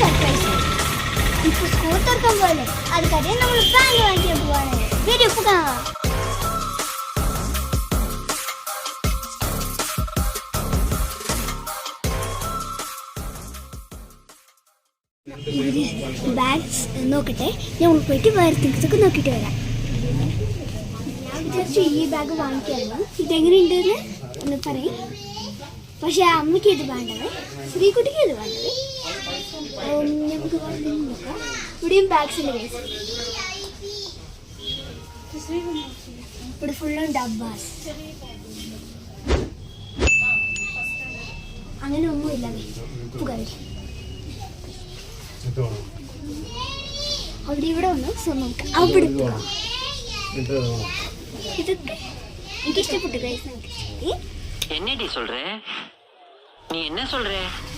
Surprise. ഇപ്പൊ school തുറക്കാൻ പോലെ അതുക്കറിയാൻ നമ്മൾ ബാങ്ക് വാങ്ങിക്കാൻ പോവാണ്. വീഡിയോ കാണാം. ബാഗ്സ് നോക്കട്ടെ, ഞാൻ പോയിട്ട് വേറെ തിങ്സ് ഒക്കെ നോക്കിയിട്ട് വരാം. ഞാൻ വിചാരിച്ചു ഈ ബാഗ് വാങ്ങിക്കാമോ, ഇതെങ്ങനെയുണ്ടെന്ന് ഒന്ന് പറയും. പക്ഷെ അമ്മയ്ക്ക് ഇത് വേണ്ടത്, ശ്രീകുട്ടിക്ക് ഇത് വേണ്ടത്. നമുക്ക് നോക്കാം. ഇവിടെയും ബാഗ്സ് ഉണ്ട്. ഇവിടെ ഫുള്ളും ഡബ്ബാസ്. അങ്ങനെ ഒന്നുമില്ല. പുകവരി അവിടെ ഇവിടെ ഒന്ന് നമുക്ക് അവിടെ പോകാം. ഇതൊക്കെ എനിക്ക് ഇഷ്ടപ്പെട്ടു.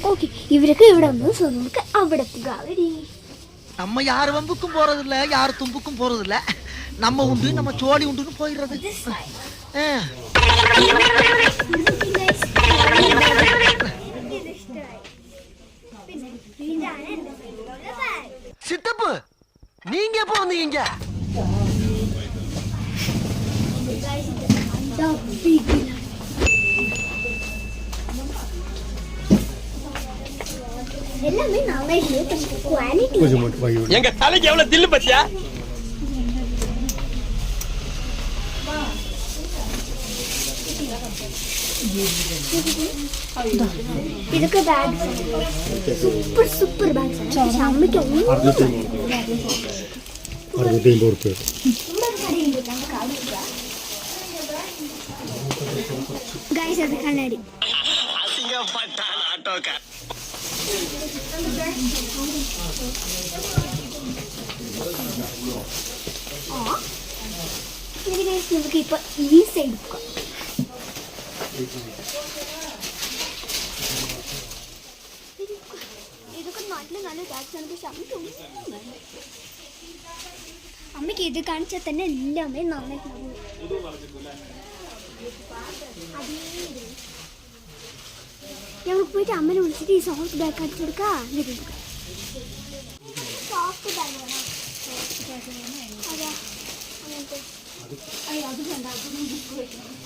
ഓക്കെ, ഇവരൊക്കെ ഇവിടെ ഒന്ന് നമുക്ക് അവിടെ പോകാം. நம்ம யார் வம்புக்கும் போறதில்ல, யார் தும்புக்கும் போறதில்ல. நம்ம உண்டு, நம்ம சோழி உண்டுன்னு போயிடுறது. சித்தப்பு, நீங்க எப்போ வந்தீங்க? எல்லாமே நானே குவாலிட்டி. எங்க தலைக்கு எவ்வளவு தில்லு பத்தியா? ഇതൊക്കെ ബാഗ്സ്, സൂപ്പർ സൂപ്പർ ബാഗ്സ്. അമ്മയ്ക്ക് ഗൈസ് അത് കണ്ണാടി. നമുക്ക് ഇപ്പൊ ഈ സൈഡ് പോകാം. ഇതൊക്കെ നാട്ടില് നല്ല ബാഗ്സാണ്. പക്ഷെ അമ്മയ്ക്ക് ഇത് കാണിച്ചാൽ തന്നെ എല്ലാമേ നന്നായിട്ട് ഞങ്ങൾ പോയിട്ട് അമ്മനെ വിളിച്ചിട്ട് ഈ സോഫ്റ്റ് ബാഗ് അടിച്ചു കൊടുക്കാം. സോഫ്റ്റ് ബാഗ് വേണം. അതാ അങ്ങനത്തെ.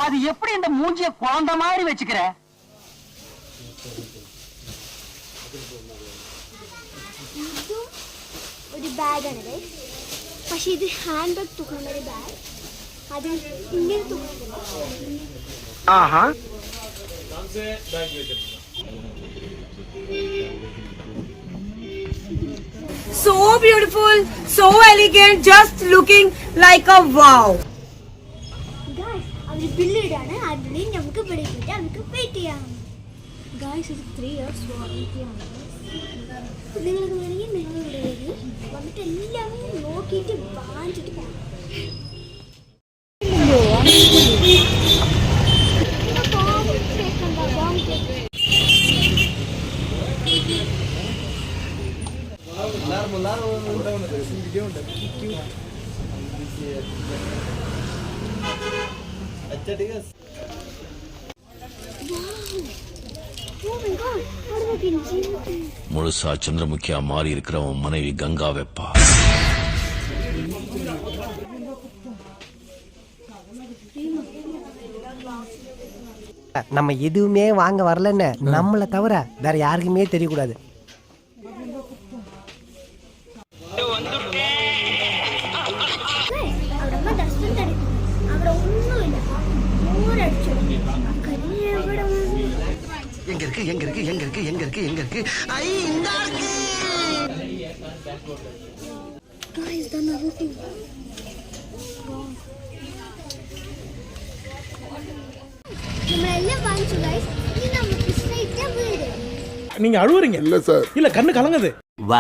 அது எப்படி இந்த மூஞ்சிய குழந்தை மாதிரி வச்சுக்கிற? ഇതും ഒരു ബാഗാണ്. പക്ഷെ ഇത് ഹാൻഡ് ബാഗ് തൂക്കുന്ന ഒരു ബാഗ്. അത് ഇങ്ങനെ തൂക്കുന്നത്. So beautiful, so elegant, just looking like a wow. Guys, അവര് ബില്ല് ഇടാണ്. അതിന് നമുക്ക് ഇവിടെ പോയിട്ട് അവർക്ക് വെയിറ്റ് ചെയ്യാം. ഗായ്സ്, ഇത് 3 years വാറന്റിയാണ്. നിങ്ങൾക്ക് വേണമെങ്കിൽ നിങ്ങൾ ഇവിടെ വരും, വന്നിട്ട് എല്ലാവരും നോക്കിയിട്ട് വാങ്ങിച്ചിട്ട് പോകാം. முழுசா சந்திரமுகியா மாறி இருக்கிறவன் மனைவி கங்கா வெப்பா. நம்ம எதுவுமே வாங்க வரலன்னு நம்மளை தவிர வேற யாருக்குமே தெரியக்கூடாது. எங்க இருக்கு எங்க இருக்கு எங்க இருக்கு எங்க இருக்கு எங்க இருக்கு? ஐ இந்த இருக்கு. Guys, done everything. നമ്മളെല്ലാം വാങ്ങിച്ചു guys. ഇനി നമുക്ക് സ്ട്രൈറ്റ് വീട്. நீங்க அழுவுறீங்க? இல்ல சார். இல்ல கண்ணு கலங்குது.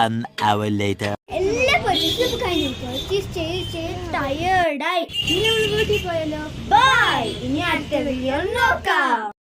1 hour later. എല്ലാ പർച്ചേസും കഴിഞ്ഞു. പർച്ചേസ് ചെയ്ത് ടയേർഡായി. ഇനി നമ്മൾ വീട്ടിൽ പോയല്ലോ. ബൈ. ഇനി അടുത്ത വീഡിയോ നോക്കാം.